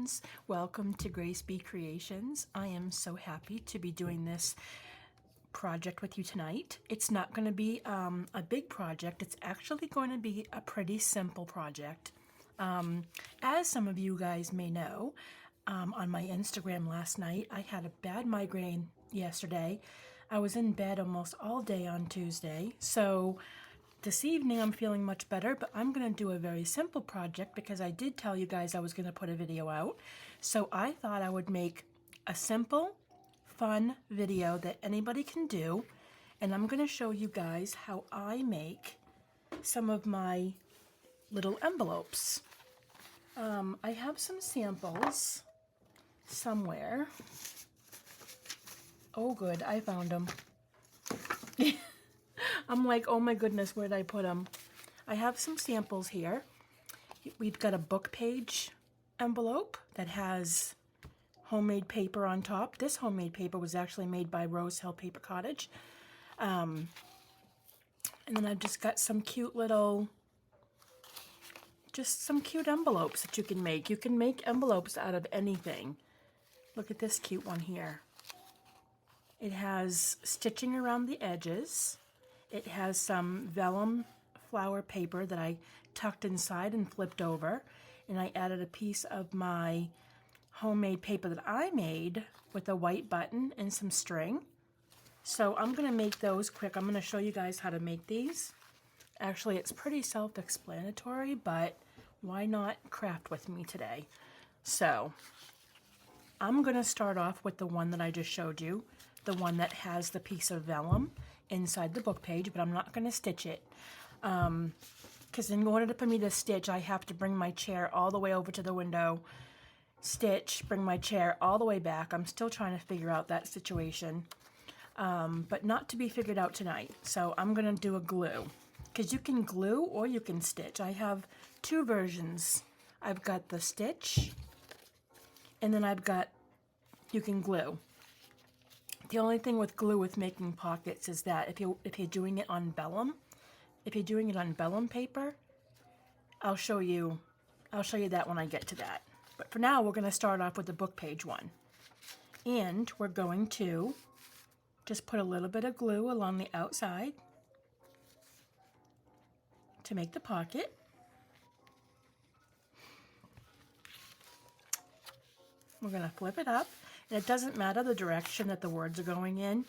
friends, welcome to Grace B Creations. I am so happy to be doing this project with you tonight. It's not going to be a big project. It's actually going to be a pretty simple project. As some of you guys may know, on my Instagram last night, I had a bad migraine yesterday. I was in bed almost all day on Tuesday, so this evening I'm feeling much better, but I'm going to do a very simple project because I did tell you guys I was going to put a video out. So I thought I would make a simple, fun video that anybody can do, and I'm going to show you guys how I make some of my little envelopes. I have some samples somewhere. Oh good, I found them. I'm like, oh my goodness, where did I put them? I have some samples here. We've got a book page envelope that has homemade paper on top. This homemade paper was actually made by Rose Hill Paper Cottage. And then I've just got some cute little, just some cute envelopes that you can make. You can make envelopes out of anything. Look at this cute one here. It has stitching around the edges. It has some vellum flower paper that I tucked inside and flipped over. And I added a piece of my homemade paper that I made with a white button and some string. So I'm going to make those quick. I'm going to show you guys how to make these. Actually, it's pretty self-explanatory, but why not craft with me today? So I'm going to start off with the one that I just showed you, the one that has the piece of vellum inside the book page, but I'm not going to stitch it because in order for me to stitch, I have to bring my chair all the way over to the window, stitch, bring my chair all the way back. I'm still trying to figure out that situation, but not to be figured out tonight. So I'm going to do a glue, because you can glue or you can stitch. I have two versions. I've got the stitch, and then I've got you can glue. The only thing with glue with making pockets is that if you're doing it on vellum, paper, I'll show you that when I get to that. But for now, we're going to start off with the book page one. And we're going to just put a little bit of glue along the outside to make the pocket. We're going to flip it up. And it doesn't matter the direction that the words are going in,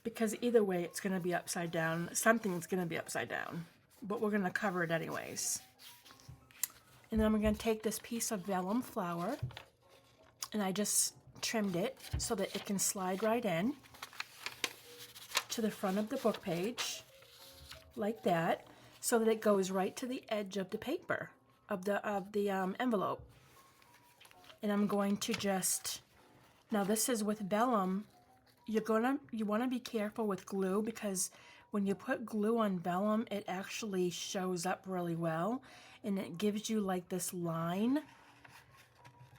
because either way it's going to be upside down. Something's going to be upside down, but we're going to cover it anyways. And then we're going to take this piece of vellum flower, and I just trimmed it so that it can slide right in to the front of the book page, like that, so that it goes right to the edge of the paper, of the envelope. And I'm going to just... Now this is with vellum. You want to be careful with glue, because when you put glue on vellum, it actually shows up really well, and it gives you like this line,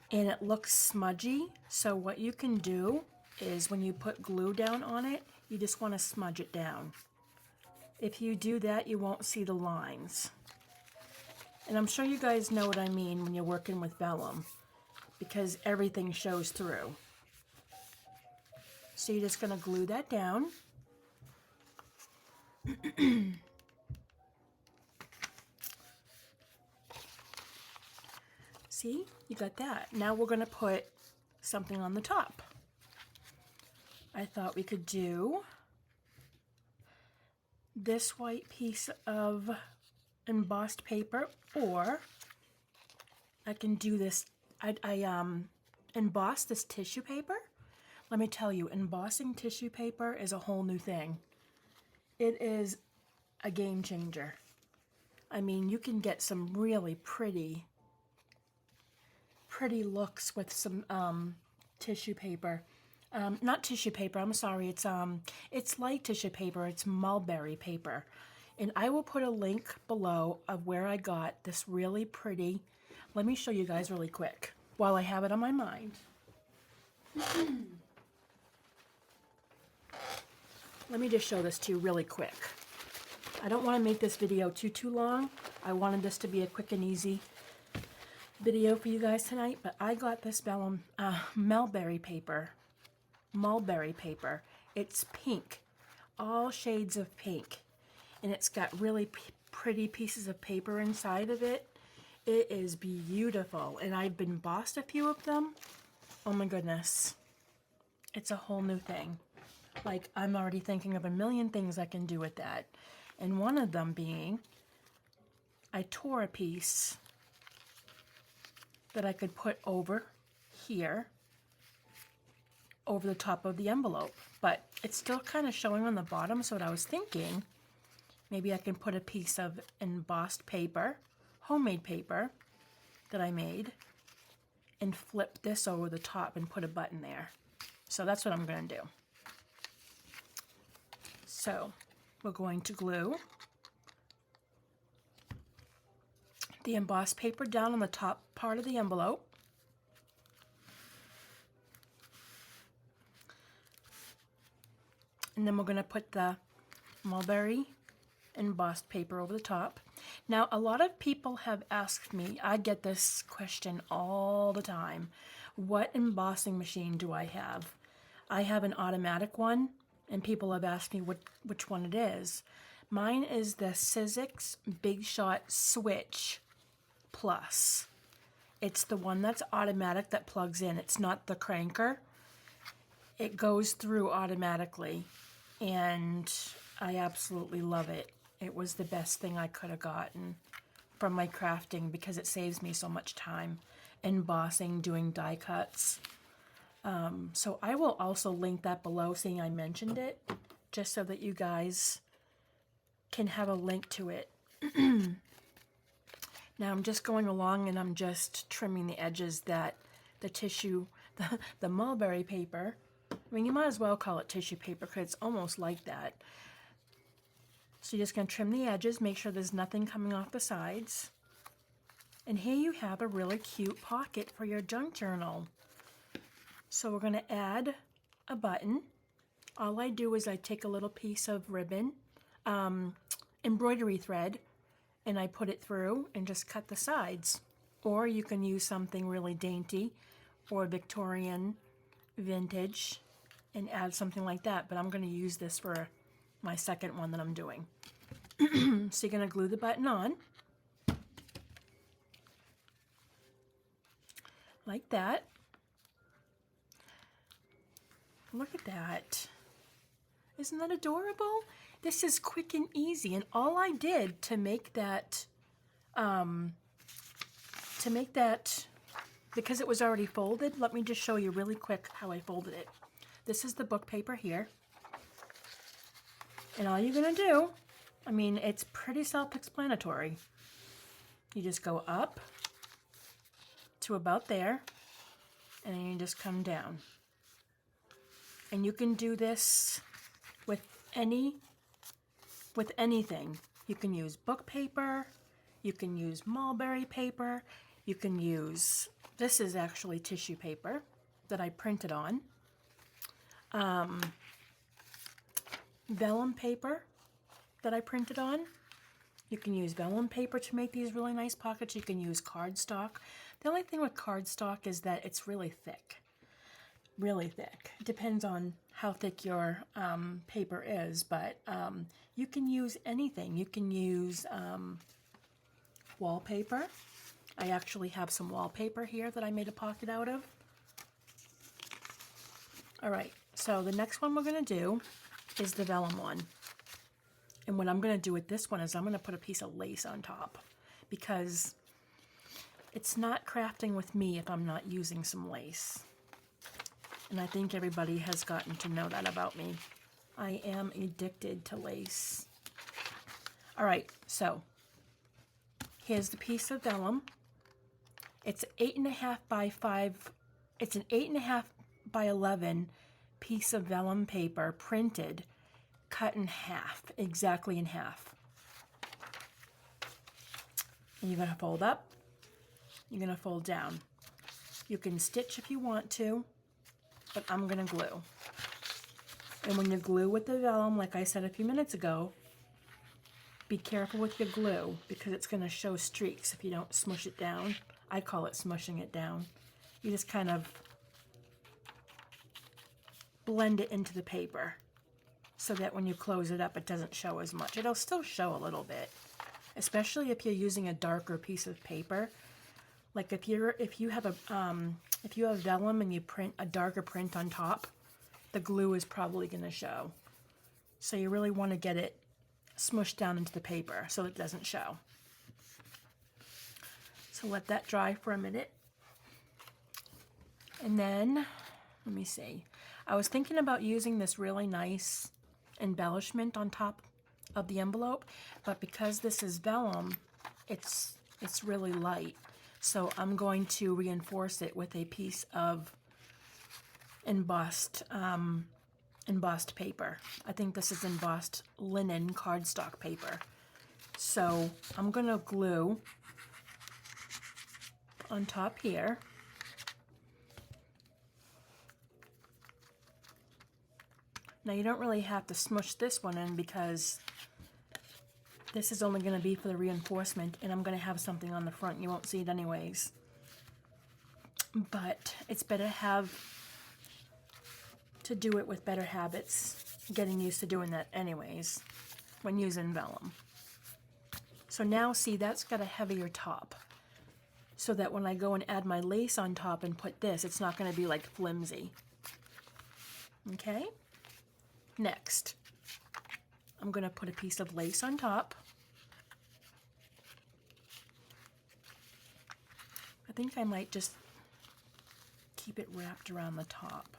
and it looks smudgy. So what you can do is when you put glue down on it, you just want to smudge it down. If you do that, you won't see the lines. And I'm sure you guys know what I mean when you're working with vellum, because everything shows through. So you're just going to glue that down. See, you got that. Now we're going to put something on the top. I thought we could do this white piece of embossed paper, or I can do this. I embossed this tissue paper. Let me tell you, embossing tissue paper is a whole new thing. It is a game changer. I mean, you can get some really pretty looks with some tissue paper. Not tissue paper, I'm sorry, it's light tissue paper, it's mulberry paper. And I will put a link below of where I got this really pretty. Let me show you guys really quick while I have it on my mind. Let me just show this to you really quick. I don't want to make this video too long. I wanted this to be a quick and easy video for you guys tonight, but I got this vellum mulberry paper. Mulberry paper. It's pink, all shades of pink, and it's got really pretty pieces of paper inside of it. It is beautiful, and I've embossed a few of them. Oh my goodness, it's a whole new thing. Like, I'm already thinking of a million things I can do with that, and one of them being I tore a piece that I could put over here, over the top of the envelope, but it's still kind of showing on the bottom. So what I was thinking, maybe I can put a piece of embossed paper, homemade paper that I made, and flip this over the top and put a button there. So that's what I'm going to do. So we're going to glue the embossed paper down on the top part of the envelope. And then we're going to put the mulberry embossed paper over the top. Now, a lot of people have asked me, I get this question all the time, what embossing machine do I have? I have an automatic one, and people have asked me which one it is. Mine is the Sizzix Big Shot Switch Plus. It's the one that's automatic that plugs in. It's not the cranker. It goes through automatically, and I absolutely love it. It was the best thing I could have gotten from my crafting because it saves me so much time embossing, doing die cuts. So I will also link that below, seeing I mentioned it, just so that you guys can have a link to it. Now I'm just going along and I'm just trimming the edges that the tissue, the mulberry paper, I mean, you might as well call it tissue paper because it's almost like that. So you're just going to trim the edges, make sure there's nothing coming off the sides. And here you have a really cute pocket for your junk journal. So we're going to add a button. All I do is I take a little piece of ribbon, embroidery thread, and I put it through and just cut the sides. Or you can use something really dainty or Victorian vintage and add something like that, but I'm going to use this for my second one that I'm doing. So you're going to glue the button on like that. Look at that. Isn't that adorable? This is quick and easy, and all I did to make that because it was already folded, let me just show you really quick how I folded it. This is the book paper here. And all you're going to do, I mean, it's pretty self-explanatory. You just go up to about there, and then you just come down. And you can do this with anything. You can use book paper, you can use mulberry paper, you can use, this is actually tissue paper that I printed on. Vellum paper that I printed on. You can use vellum paper to make these really nice pockets. You can use cardstock. The only thing with cardstock is that it's really thick. Really thick. It depends on how thick your paper is, but you can use anything. You can use wallpaper. I actually have some wallpaper here that I made a pocket out of. All right, so the next one we're going to do is the vellum one. And what I'm going to do with this one is I'm going to put a piece of lace on top, because it's not crafting with me if I'm not using some lace. And I think everybody has gotten to know that about me. I am addicted to lace. All right, so here's the piece of vellum. It's 8.5 by 5. It's an 8.5 by 11 piece of vellum paper, printed, cut in half, exactly in half. And you're going to fold up. You're going to fold down. You can stitch if you want to, but I'm going to glue. And when you glue with the vellum, like I said a few minutes ago, be careful with your glue because it's going to show streaks if you don't smush it down. I call it smushing it down. You just kind of blend it into the paper so that when you close it up, it doesn't show as much. It'll still show a little bit, especially if you're using a darker piece of paper. Like if you have vellum and you print a darker print on top, the glue is probably going to show. So you really want to get it smushed down into the paper so it doesn't show. So let that dry for a minute. And then, let me see. I was thinking about using this really nice embellishment on top of the envelope, but because this is vellum, it's really light. So I'm going to reinforce it with a piece of embossed paper. I think this is embossed linen cardstock paper. So I'm going to glue on top here. Now you don't really have to smush this one in because this is only going to be for the reinforcement, and I'm going to have something on the front. You won't see it anyways. But it's better to do it with better habits, getting used to doing that anyways when using vellum. So now see, that's got a heavier top, so that when I go and add my lace on top and put this, it's not going to be like flimsy. Okay? Next, I'm going to put a piece of lace on top. I think I might just keep it wrapped around the top.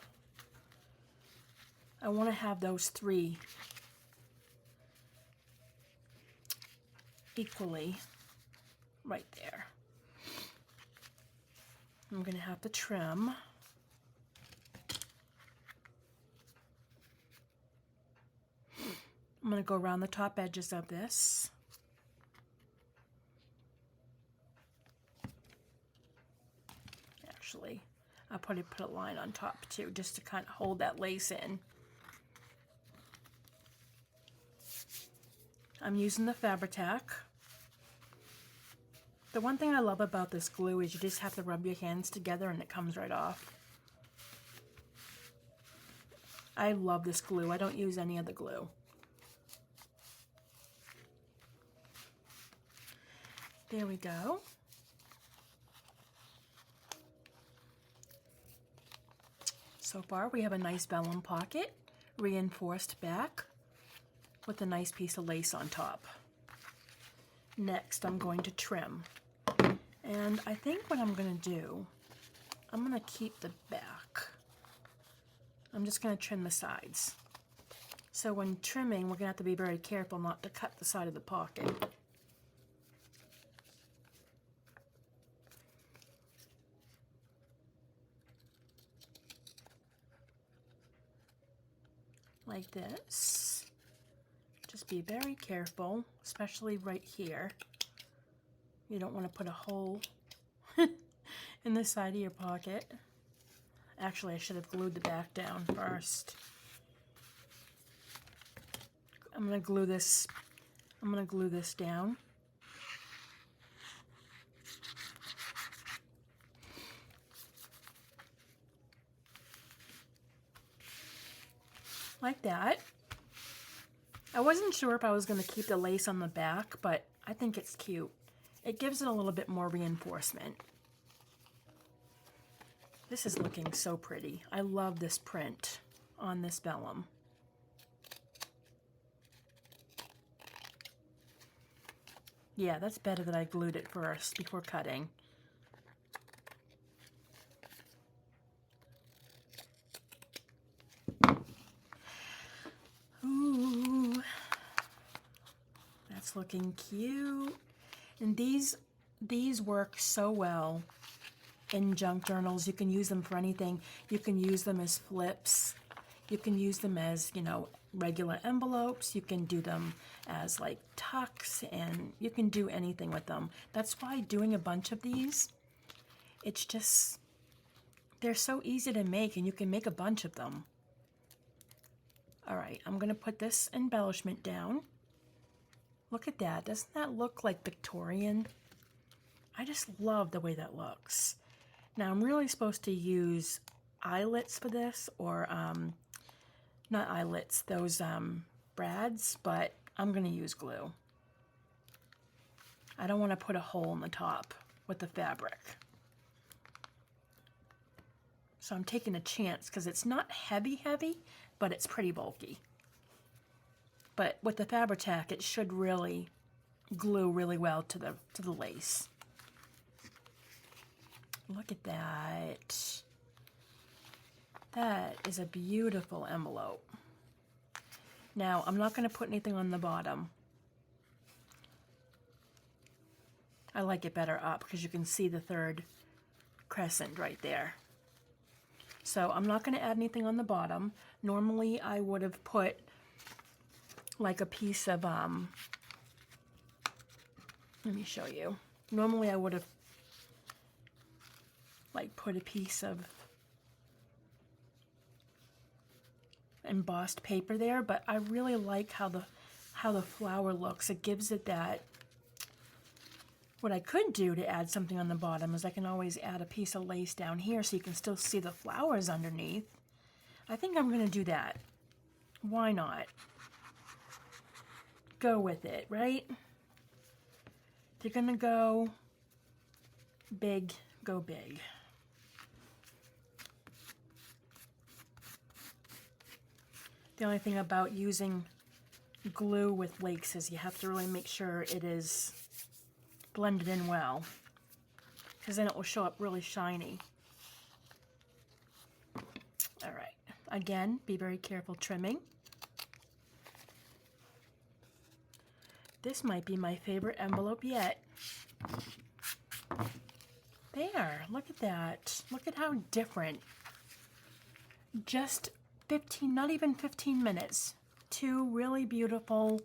I want to have those three equally right there. I'm going to have to trim. I'm going to go around the top edges of this. Actually, I'll probably put a line on top too, just to kind of hold that lace in. I'm using the Fabri-Tac. The one thing I love about this glue is you just have to rub your hands together and it comes right off. I love this glue. I don't use any other glue. There we go. So far we have a nice vellum pocket, reinforced back with a nice piece of lace on top. Next I'm going to trim. And I think what I'm going to do, I'm going to keep the back. I'm just going to trim the sides. So when trimming, we're going to have to be very careful not to cut the side of the pocket. Like this. Just be very careful, especially right here. You don't want to put a hole in the side of your pocket. Actually, I should have glued the back down first. I'm going to glue this down. Like that. I wasn't sure if I was going to keep the lace on the back, but I think it's cute. It gives it a little bit more reinforcement. This is looking so pretty. I love this print on this vellum. Yeah, that's better that I glued it first before cutting. Ooh, that's looking cute. And these work so well in junk journals. You can use them for anything. You can use them as flips. You can use them as, you know, regular envelopes. You can do them as like tucks, and you can do anything with them. That's why doing a bunch of these, it's just, they're so easy to make, and you can make a bunch of them. All right, I'm going to put this embellishment down. Look at that. Doesn't that look like Victorian? I just love the way that looks. Now I'm really supposed to use eyelets for this, or not eyelets, those brads, but I'm going to use glue. I don't want to put a hole in the top with the fabric. So I'm taking a chance because it's not heavy, but it's pretty bulky. But with the Fabri-Tac, it should really glue really well to the lace. Look at that. That is a beautiful envelope. Now, I'm not going to put anything on the bottom. I like it better up because you can see the third crescent right there. So I'm not going to add anything on the bottom. Normally, I would have put like a piece of, let me show you. Normally, I would have like put a piece of embossed paper there, but I really like how the flower looks. It gives it that. What I could do to add something on the bottom is I can always add a piece of lace down here so you can still see the flowers underneath. I think I'm going to do that. Why not? Go with it, right? If you're going to go big, go big. The only thing about using glue with lace is you have to really make sure it is blended in well, because then it will show up really shiny. All right, again, be very careful trimming. This might be my favorite envelope yet. There, look at that. Look at how different. Just 15, not even 15 minutes. Two really beautiful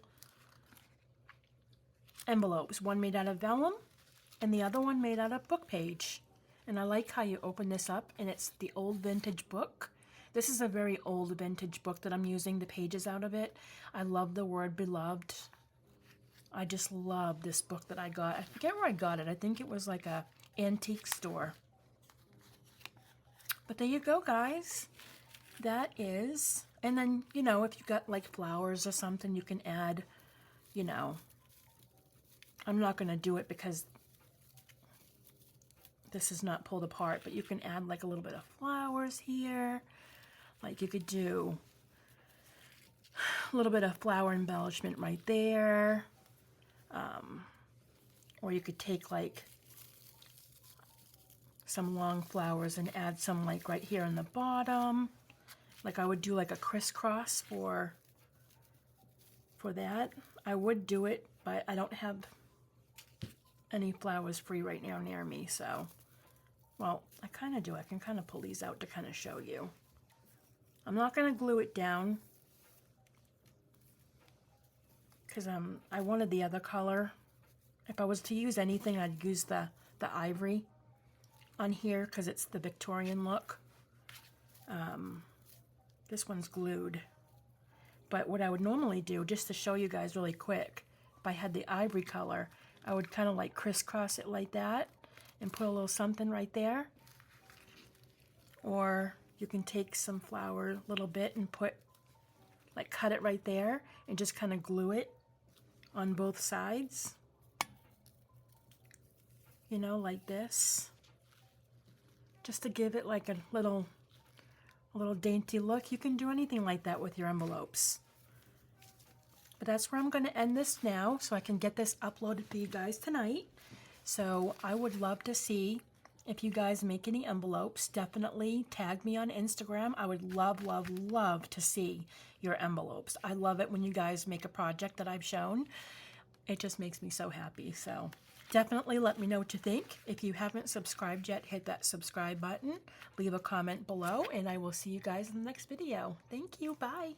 envelopes. One made out of vellum and the other one made out of book page. And I like how you open this up and it's the old vintage book. This is a very old vintage book that I'm using the pages out of it. I love the word beloved. I just love this book that I got. I forget where I got it. I think it was like a antique store. But there you go, guys. That is, and then, you know, if you got like flowers or something, you can add, you know, I'm not going to do it because this is not pulled apart, but you can add like a little bit of flowers here. Like you could do a little bit of flower embellishment right there. Or you could take like some long flowers and add some like right here in the bottom. Like I would do like a crisscross for that. I would do it, but I don't have any flowers free right now near me, so, well, I kind of do. I can kind of pull these out to kind of show you. I'm not going to glue it down because I wanted the other color. If I was to use anything, I'd use the ivory on here because it's the Victorian look. This one's glued. But what I would normally do, just to show you guys really quick, if I had the ivory color, I would kind of like crisscross it like that and put a little something right there. Or you can take some flour a little bit and put, like cut it right there and just kind of glue it on both sides. You know, like this. Just to give it like a little dainty look. You can do anything like that with your envelopes. But that's where I'm going to end this now so I can get this uploaded for you guys tonight. So I would love to see if you guys make any envelopes. Definitely tag me on Instagram. I would love, love, love to see your envelopes. I love it when you guys make a project that I've shown. It just makes me so happy. So definitely let me know what you think. If you haven't subscribed yet, hit that subscribe button. Leave a comment below, and I will see you guys in the next video. Thank you. Bye.